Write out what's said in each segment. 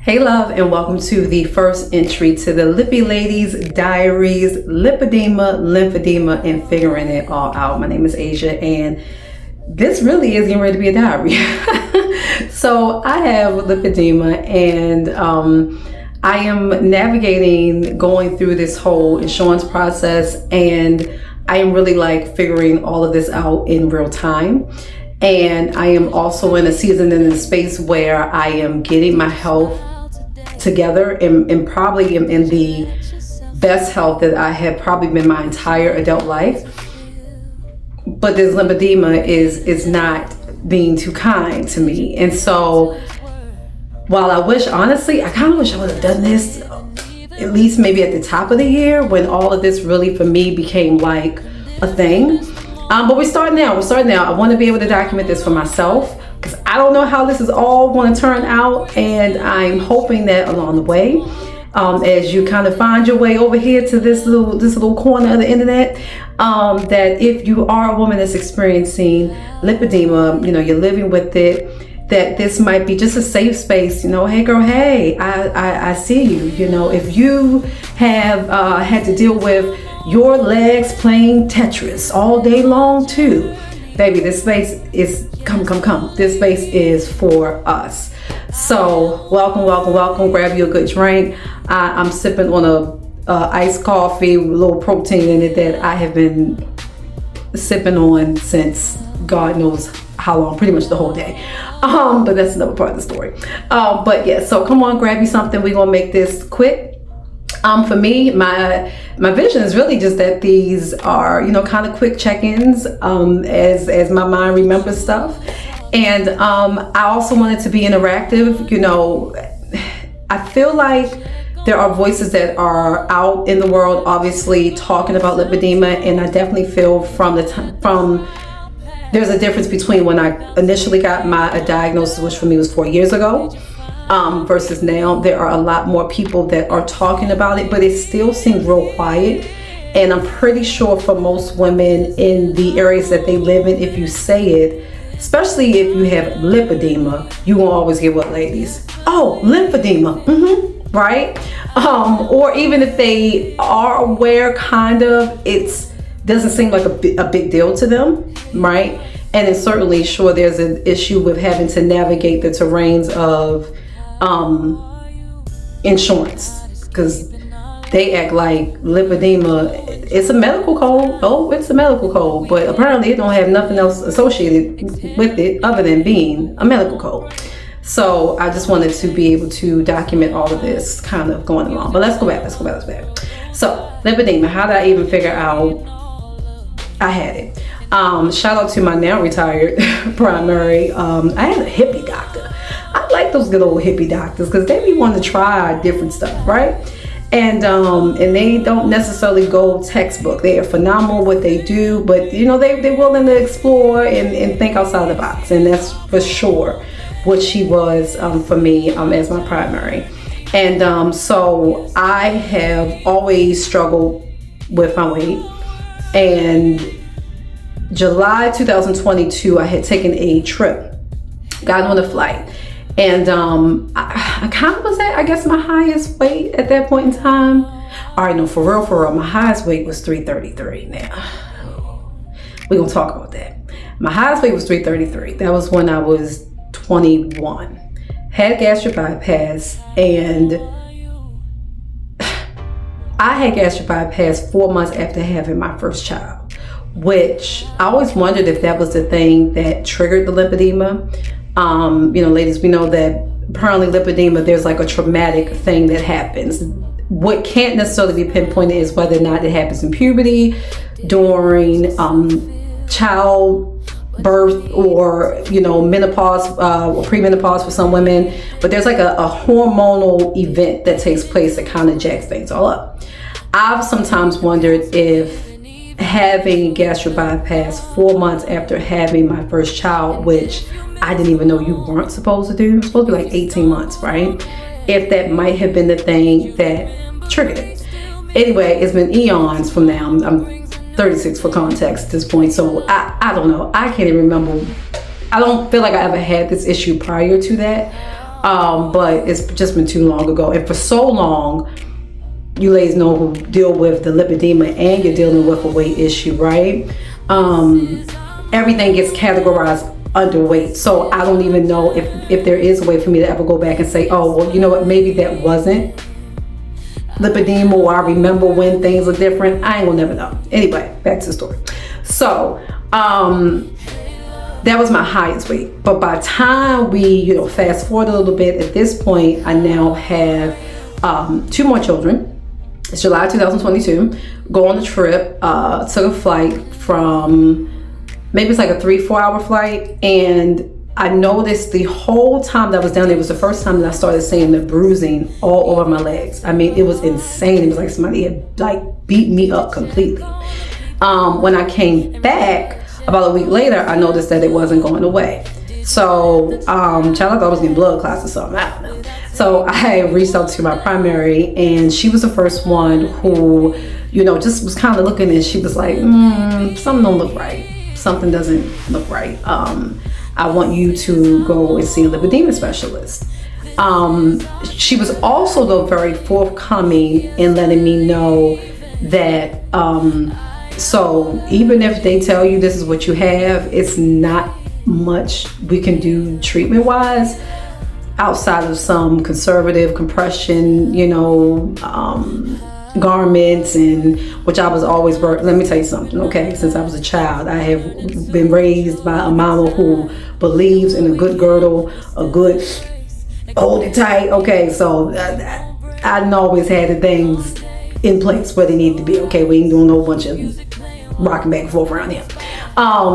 Hey love, and welcome to the first entry to the Lippy Ladies Diaries, Lipedema, Lymphedema, and figuring it all out. My name is Asia, and this really is getting ready to be a diary. So I have lipedema, and I am navigating, going through this whole insurance process, and I am really figuring all of this out in real time. And I am also in a season and in a space where I am getting my health together and probably am in the best health that I have probably been my entire adult life. But this lipedema is not being too kind to me. And so while I wish, honestly, I kind of wish I would have done this at least maybe at the top of the year when all of this really for me became like a thing. But we're starting now. I want to be able to document this for myself, because I don't know how this is all going to turn out, and I'm hoping that along the way, as you kind of find your way over here to this little corner of the internet, that if you are a woman that's experiencing lipedema, you're living with it, that this might be just a safe space. Hey girl, hey, I see you. If you have had to deal with your legs playing Tetris all day long too, baby, this space is come. This space is for us. So welcome. Grab you a good drink. I'm sipping on a iced coffee with a little protein in it that I have been sipping on since God knows how long, pretty much the whole day. But that's another part of the story. But yeah, so come on, grab you something. We're gonna make this quick. For me, my vision is really just that these are, kind of quick check-ins as my mind remembers stuff. And I also wanted to be interactive. I feel like there are voices that are out in the world, obviously talking about lipedema, and I definitely feel there's a difference between when I initially got my diagnosis, which for me was 4 years ago, versus now. There are a lot more people that are talking about it, but it still seems real quiet. And I'm pretty sure for most women in the areas that they live in, if you say it, especially if you have lipedema, you won't always get what, ladies? Oh, lymphedema, right? Or even if they are aware, kind of, it doesn't seem like a big deal to them, right? And it's certainly sure there's an issue with having to navigate the terrains of insurance, because they act like lipedema, it's a medical code. Oh, it's a medical code, but apparently it don't have nothing else associated with it other than being a medical code. So I just wanted to be able to document all of this kind of going along. But let's go back. So lipedema, how did I even figure out I had it? Shout out to my now retired primary. I had a hippie doctor. I like those good old hippie doctors because they be wanting to try different stuff, right? And they don't necessarily go textbook. They are phenomenal what they do, but they're willing to explore and think outside the box, and that's for sure what she was for me as my primary. And so I have always struggled with my weight. And July 2022, I had taken a trip, got on a flight, and I kind of was at, I guess, my highest weight at that point in time. All right, no, for real, my highest weight was 333. Now, we're gonna talk about that. My highest weight was 333. That was when I was 21. Had gastric bypass, and I had gastric bypass 4 months after having my first child, which I always wondered if that was the thing that triggered the lipedema. Ladies, we know that apparently lipedema, there's like a traumatic thing that happens. What can't necessarily be pinpointed is whether or not it happens in puberty, during childbirth, or menopause or premenopause for some women. But there's like a hormonal event that takes place that kind of jacks things all up. I've sometimes wondered if having gastric bypass 4 months after having my first child, which I didn't even know you weren't supposed to do. It was supposed to be like 18 months, right? If that might have been the thing that triggered it. Anyway, it's been eons from now. I'm 36 for context at this point, so I don't know. I can't even remember. I don't feel like I ever had this issue prior to that. but it's just been too long ago. And for so long, you ladies know who deal with the lipedema and you're dealing with a weight issue, right? Everything gets categorized underweight. So I don't even know if there is a way for me to ever go back and say, oh, well, you know what, maybe that wasn't lipedema, or I remember when things are different. I ain't gonna never know. Anyway, back to the story. So that was my highest weight. But by the time we, fast forward a little bit, at this point, I now have 2 more children. It's July 2022. Go on a trip, took a flight from, maybe it's like a 3-4 hour flight. And I noticed the whole time that I was down there, it was the first time that I started seeing the bruising all over my legs. I mean, it was insane. It was like somebody had beat me up completely. When I came back about a week later, I noticed that it wasn't going away. So, I thought I was getting blood clots or something, I don't know. So I reached out to my primary, and she was the first one who, just was kind of looking, and she was like, something don't look right. Something doesn't look right. I want you to go and see a lipedema specialist. She was also, though, very forthcoming in letting me know that, so even if they tell you this is what you have, it's not much we can do treatment-wise outside of some conservative compression, garments, and which I was always let me tell you something, okay? Since I was a child, I have been raised by a mama who believes in a good girdle, a good hold it tight, okay? So I always had the things in place where they need to be, okay? We ain't doing no bunch of rocking back and forth around here.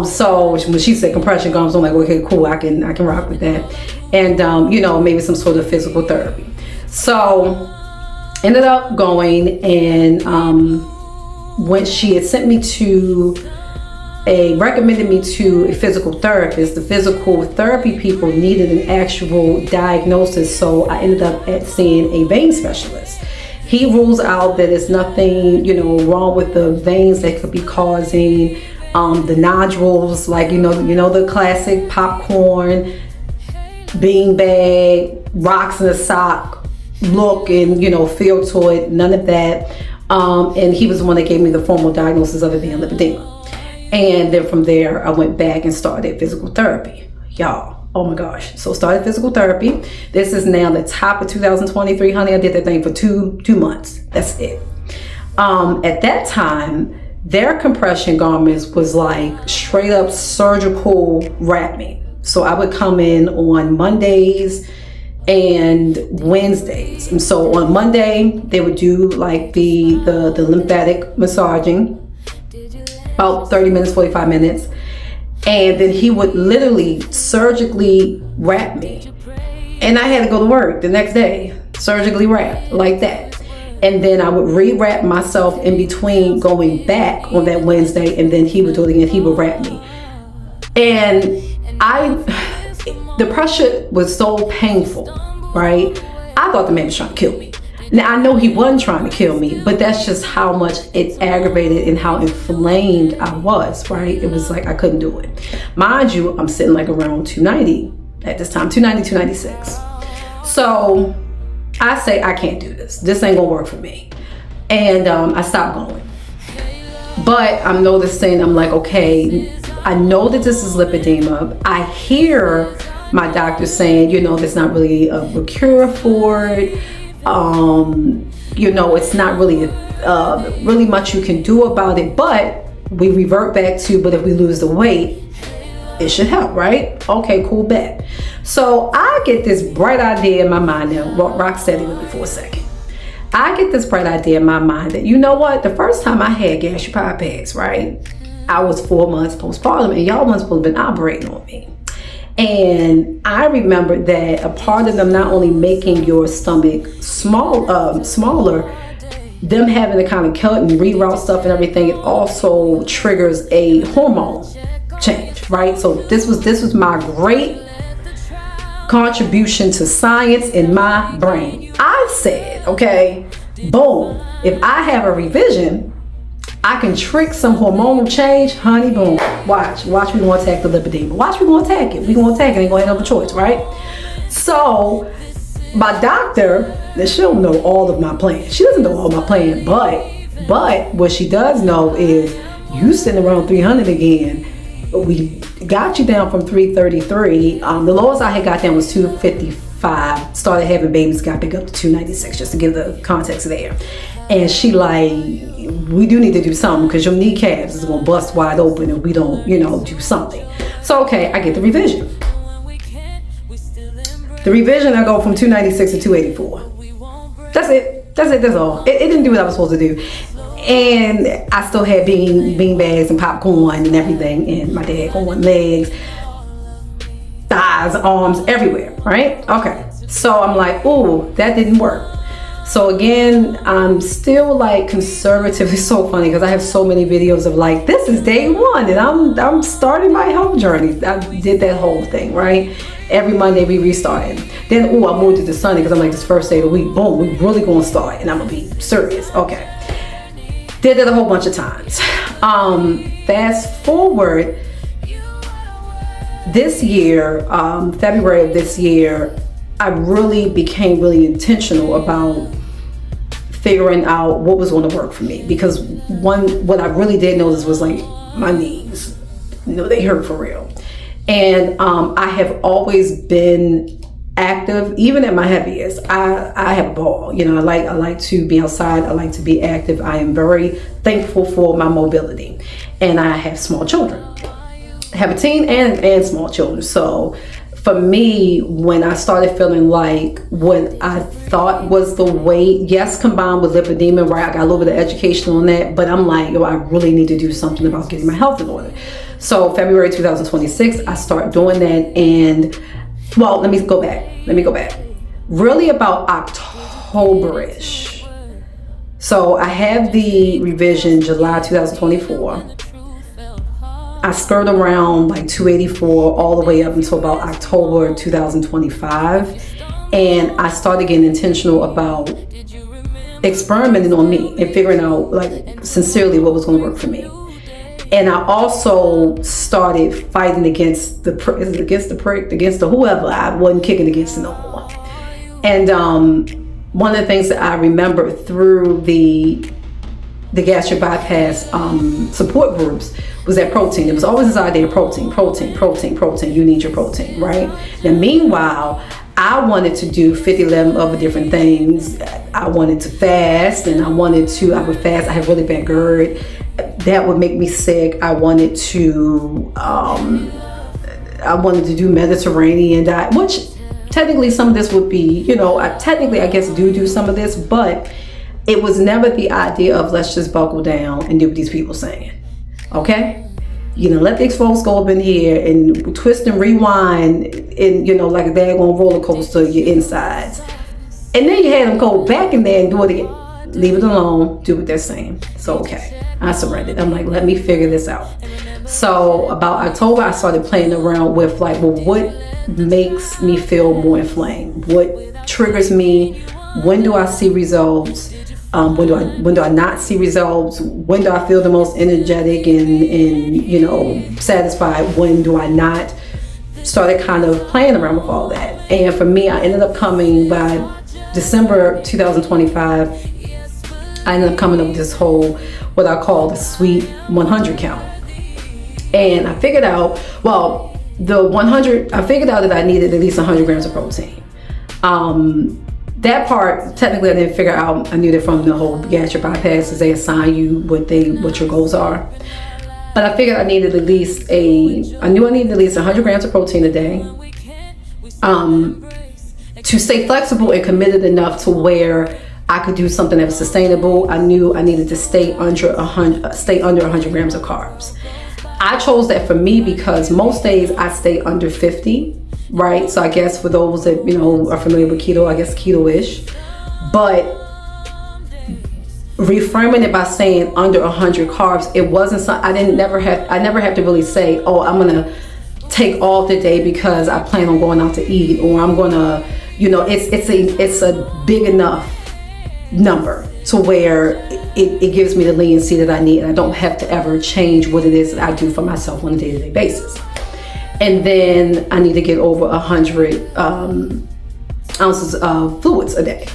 So when she said compression garments, I'm like, okay, cool, I can rock with that. And maybe some sort of physical therapy. So ended up going, and when she had sent me recommended me to a physical therapist, the physical therapy people needed an actual diagnosis, so I ended up seeing a vein specialist. He rules out that there's nothing, wrong with the veins that could be causing the nodules, like the classic popcorn, beanbag, rocks in a sock look and feel to it. None of that. And he was the one that gave me the formal diagnosis of it being lipedema. And then from there, I went back and started physical therapy, y'all. Oh my gosh. So started physical therapy. This is now the top of 2023, honey. I did that thing for two months. That's it. At that time, their compression garments was like straight up surgical wrapping. So I would come in on Mondays and Wednesdays. And so on Monday, they would do like the lymphatic massaging, about 30 minutes, 45 minutes. And then he would literally surgically wrap me. And I had to go to work the next day, surgically wrap like that. And then I would re-wrap myself in between going back on that Wednesday, and then he would do it again, he would wrap me. And the pressure was so painful, right? I thought the man was trying to kill me. Now, I know he wasn't trying to kill me, but that's just how much it aggravated and how inflamed I was, right? It was like I couldn't do it. Mind you, I'm sitting like around 290 at this time, 290, 296. So I say, I can't do this. This ain't gonna work for me. And I stopped going. But I'm noticing, I'm like, okay, I know that this is lipedema. I hear my doctor saying, there's not really a cure for it. It's not really much you can do about it, but we revert back to, but if we lose the weight, it should help, right? Okay, cool, bet. So I get this bright idea in my mind now. Rock steady with me for a second. I get this bright idea in my mind that, you know what? The first time I had gastropod pads, right? I was 4 months postpartum, and y'all must have been operating on me. And I remember that a part of them not only making your stomach smaller, them having to kind of cut and reroute stuff and everything, it also triggers a hormone change, right? So this was my great contribution to science in my brain. I said, okay, boom, if I have a revision, I can trick some hormonal change, honey, boom. Watch we gonna attack the lipedema. Watch we gonna attack it. We gonna attack it, ain't gonna have no choice, right? So my doctor, she don't know all of my plans. She doesn't know all my plan, but what she does know is you sitting around 300 again. We got you down from 333. The lowest I had got down was 255. Started having babies, got back up to 296, just to give the context there. And she like, we do need to do something because your kneecaps is gonna bust wide open if we don't, do something. So okay, I get the revision. The revision, I go from 296 to 284. That's it. That's all. It didn't do what I was supposed to do. And I still had bean bags and popcorn and everything, and my dad going legs, thighs, arms, everywhere, right? Okay. So I'm like, ooh, that didn't work. So again, I'm still like conservative. It's so funny because I have so many videos of like, this is day one and I'm starting my health journey. I did that whole thing, right? Every Monday we restarted. Then, I moved it to Sunday because I'm like, this first day of the week, boom, we really gonna start and I'm gonna be serious. Okay. Did it a whole bunch of times. Fast forward this year, February of this year, I really became really intentional about figuring out what was going to work for me, because what I really did notice was like my knees, they hurt for real. And I have always been active, even at my heaviest. I have a ball, I like to be outside. I like to be active. I am very thankful for my mobility, and I have small children. I have a teen and small children. So for me, when I started feeling like what I thought was the weight, yes, combined with lipedema, right? I got a little bit of education on that, but I'm like, I really need to do something about getting my health in order. So February 2026, I start doing that. And well, let me go back. Really about October-ish. So I have the revision July 2024. I skirted around like 284 all the way up until about October 2025. And I started getting intentional about experimenting on me and figuring out like sincerely what was going to work for me. And I also started fighting against the whoever. I wasn't kicking against it no more. And one of the things that I remember through the gastric bypass support groups was that protein. It was always this idea of protein. You need your protein, right? Now, meanwhile, I wanted to do 50 other different things. I wanted to fast, and I would fast. I had really bad GERD. That would make me sick. I wanted to do Mediterranean diet, which technically some of this would be, I guess do some of this, but it was never the idea of let's just buckle down and do what these people saying. Okay? Let these folks go up in here and twist and rewind and, like a daggone roller coaster, your insides. And then you had them go back in there and do it again. Leave it alone, do what they're saying. So, okay, I surrendered. I'm like, let me figure this out. So about October, I started playing around with like, well, what makes me feel more inflamed? What triggers me? When do I see results? When do I not see results? When do I feel the most energetic and satisfied? When do I not? Started kind of playing around with all that. And for me, I ended up coming by December 2025. I ended up coming up with this whole, what I call the sweet 100 count. And I figured out, I figured out that I needed at least 100 grams of protein. That part, technically I didn't figure out. I knew that from the whole gastric bypass, as they assign you what your goals are. But I figured I needed at least 100 grams of protein a day. To stay flexible and committed enough to where I could do something that was sustainable. I knew I needed to stay under 100 grams of carbs. I chose that for me because most days I stay under 50, right? So I guess for those that, are familiar with keto, I guess keto-ish. But reframing it by saying under 100 carbs, it wasn't something, I never have to really say, oh, I'm going to take off the day because I plan on going out to eat, or I'm going to, it's a big enough number to where it gives me the leniency that I need, and I don't have to ever change what it is that I do for myself on a day-to-day basis. And then I need to get over 100 ounces of fluids a day.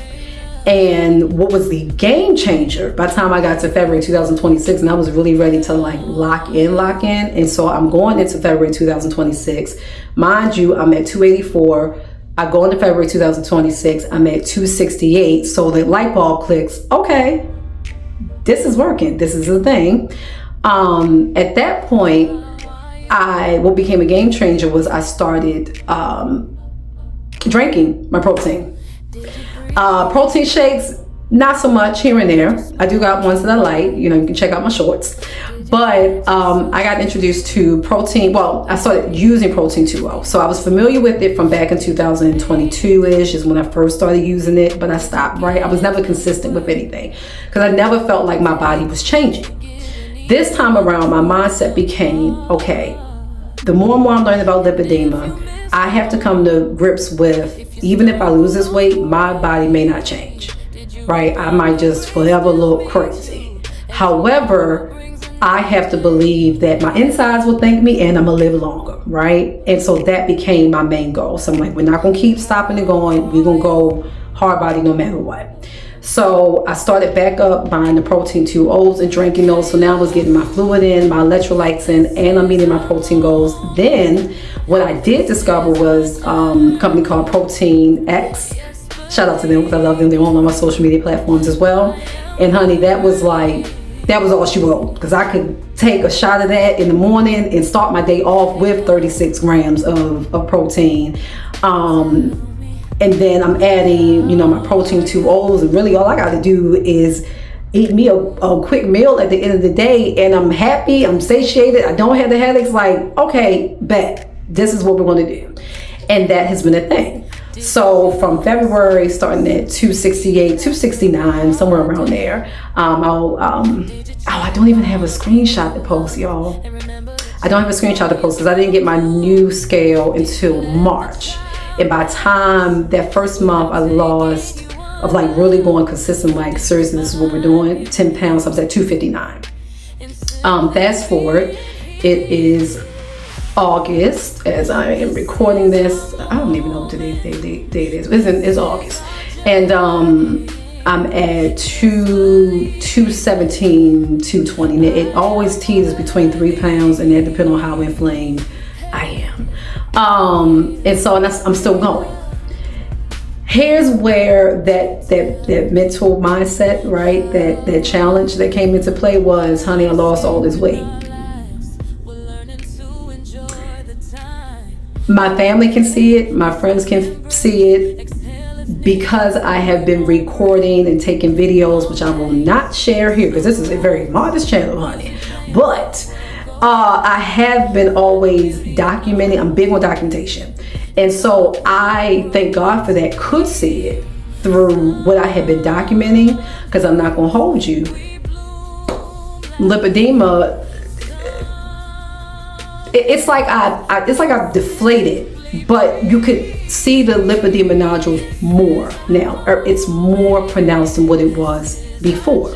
And what was the game changer, by the time I got to February 2026, and I was really ready to like lock in. And so I'm going into February 2026. Mind you, I'm at 284. I go into February 2026, I'm at 268. So the light bulb clicks, okay, this is working. This is the thing. At that point, what became a game changer was I started drinking my protein. Protein shakes, not so much, here and there. I do got ones that I like, you can check out my shorts. But I got introduced to protein, I started using Protein 2.0. So I was familiar with it from back in 2022-ish is when I first started using it, but I stopped, right? I was never consistent with anything because I never felt like my body was changing. This time around, my mindset became, okay, the more and more I'm learning about lipedema, I have to come to grips with, even if I lose this weight, my body may not change, right? I might just forever look crazy. However, I have to believe that my insides will thank me and I'm gonna live longer, right? And so that became my main goal. So I'm like, we're not gonna keep stopping and going. We're gonna go hard body no matter what. So I started back up buying the Protein 2.0s and drinking those. So now I was getting my fluid in, my electrolytes in, and I'm meeting my protein goals. Then what I did discover was a company called Protein X. Shout out to them because I love them. They're on my social media platforms as well. And honey, that was all she wrote, because I could take a shot of that in the morning and start my day off with 36 grams of protein. And then I'm adding, my Protein 2.0s, and really all I got to do is eat me a quick meal at the end of the day, and I'm happy, I'm satiated, I don't have the headaches. Like, okay, bet, this is what we're going to do. And that has been a thing. So from February, starting at 268, 269, somewhere around there, I don't even have a screenshot to post, y'all. I don't have a screenshot to post because I didn't get my new scale until March. And by the time that first month I lost, of like really going consistent, like seriously, this is what we're doing, 10 pounds, I was at 259. Fast forward, it is August as I am recording this. I don't even know what the date it is. It's August. And I'm at 217, 220. It always teeters between 3 pounds, and that depends on how inflamed I am. And so I'm still going. Here's where that mental mindset, right? That challenge that came into play was, honey, I lost all this weight. My family can see it, my friends can see it, because I have been recording and taking videos, which I will not share here because this is a very modest channel, honey. But I have been always documenting. I'm big on documentation. And so I thank God for that, could see it through what I have been documenting, because I'm not going to hold you. Lipedema, it's like I've deflated, but you could see the lipedema nodules more now, or it's more pronounced than what it was before.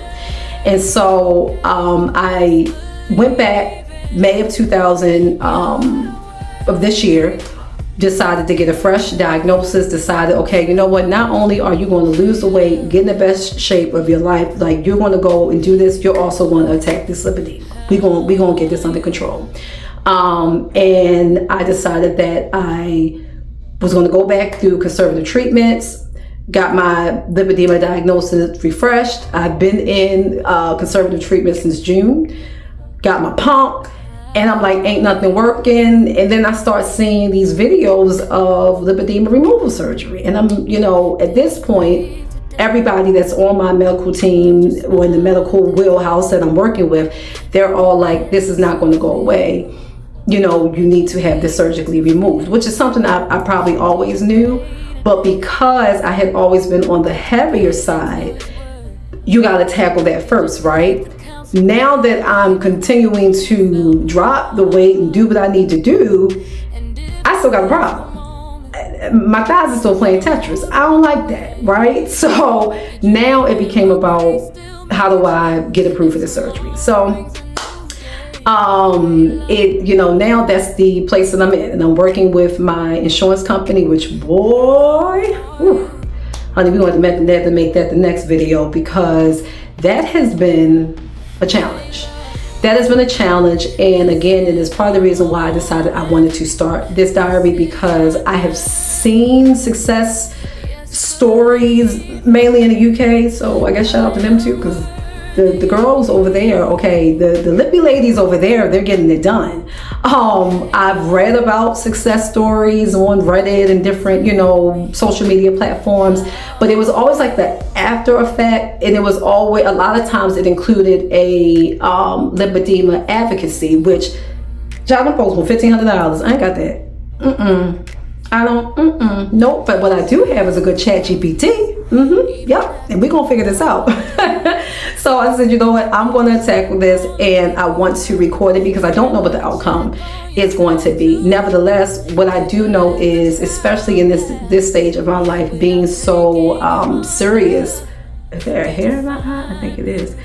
And so I went back May of 2000 of this year, decided to get a fresh diagnosis, decided, okay, you know what, not only are you going to lose the weight, get in the best shape of your life, like you're going to go and do this, you're also going to attack this lipedema. We're going to get this under control. And I decided that I was going to go back through conservative treatments, got my lipedema diagnosis refreshed. I've been in conservative treatment since June, got my pump, and I'm like, ain't nothing working. And then I start seeing these videos of lipedema removal surgery. And I'm, at this point, everybody that's on my medical team or in the medical wheelhouse that I'm working with, they're all like, this is not going to go away. You need to have this surgically removed, which is something I probably always knew. But because I had always been on the heavier side, you got to tackle that first, right? Now that I'm continuing to drop the weight and do what I need to do, I still got a problem. My thighs are still playing Tetris. I don't like that, right? So now it became about, how do I get approved for the surgery? So Now that's the place that I'm in, and I'm working with my insurance company, which, boy, whew, honey, we're going to have to make that the next video, because that has been a challenge. That has been a challenge, and again, it is part of the reason why I decided I wanted to start this diary, because I have seen success stories mainly in the UK, so I guess shout out to them too, because the girls over there, okay, the lippy ladies over there, they're getting it done. I've read about success stories on Reddit and different, social media platforms, but it was always like the after effect, and it was always, a lot of times it included a lipedema advocacy, which, child, I'm supposed to $1,500. I ain't got that. I don't, nope. But what I do have is a good chat GPT. Yep. And we're going to figure this out. So I said, you know what? I'm going to tackle this, and I want to record it because I don't know what the outcome is going to be. Nevertheless, what I do know is, especially in this stage of my life, being so serious. Is there a hair in my eye? I think it is.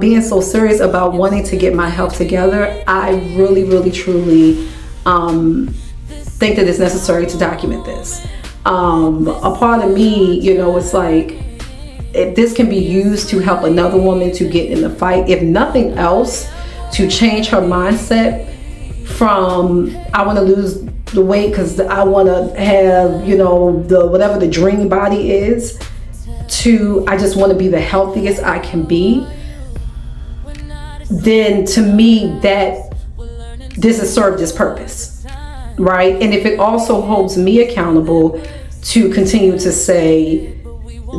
Being so serious about wanting to get my health together, I really, really, truly think that it's necessary to document this. A part of me, it's like, if this can be used to help another woman to get in the fight, if nothing else, to change her mindset from, I want to lose the weight because I want to have, the whatever the dream body is, to I just want to be the healthiest I can be, then to me that this has served its purpose, right? And if it also holds me accountable to continue to say,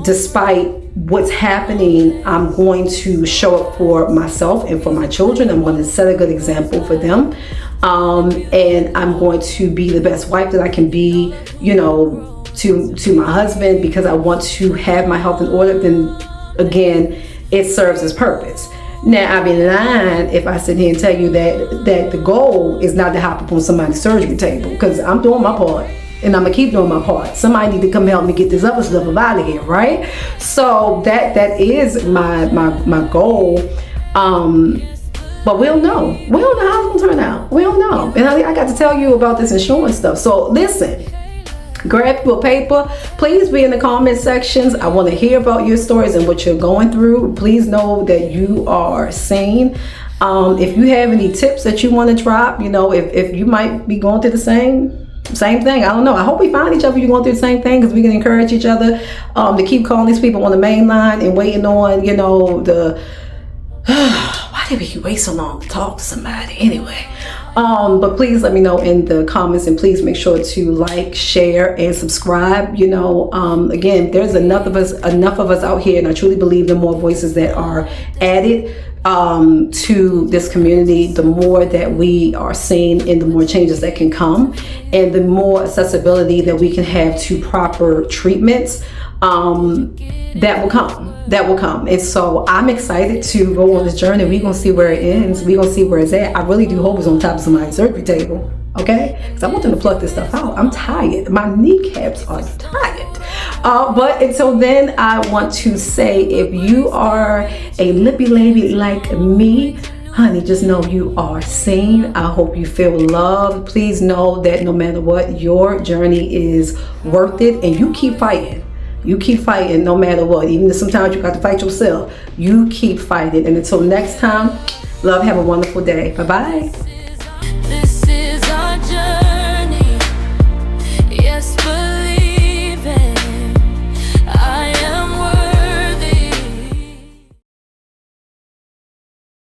despite what's happening, I'm going to show up for myself and for my children. I'm going to set a good example for them. And I'm going to be the best wife that I can be, to my husband, because I want to have my health in order. Then again, it serves its purpose. Now, I'd be lying if I sit here and tell you that the goal is not to hop up on somebody's surgery table, because I'm doing my part. And I'm gonna keep doing my part. Somebody need to come help me get this other stuff out of here, right? So that is my goal. But we don't know. We don't know how it's gonna turn out. We don't know. And I got to tell you about this insurance stuff. So listen, grab your paper. Please be in the comment sections. I want to hear about your stories and what you're going through. Please know that you are sane. If you have any tips that you want to drop, if you might be going through the same thing, I don't know. I hope we find each other. You're going through the same thing, because we can encourage each other to keep calling these people on the main line and waiting on, why did we wait so long to talk to somebody anyway? But please let me know in the comments, and please make sure to like, share, and subscribe. Again, there's enough of us out here, and I truly believe the more voices that are added to this community, the more that we are seen, and the more changes that can come, and the more accessibility that we can have to proper treatments, that will come. And so I'm excited to go on this journey. We're gonna see where it ends. We're gonna see where it's at. I really do hope it's on top of somebody's surgery table, okay? Because I want them to pluck this stuff out. I'm tired. My kneecaps are tired. But until then, I want to say, if you are a lippy lady like me, honey, just know you are seen. I hope you feel loved. Please know that no matter what, your journey is worth it, and you keep fighting. You keep fighting no matter what. Even if sometimes you got to fight yourself, you keep fighting. And until next time, love, have a wonderful day. Bye-bye.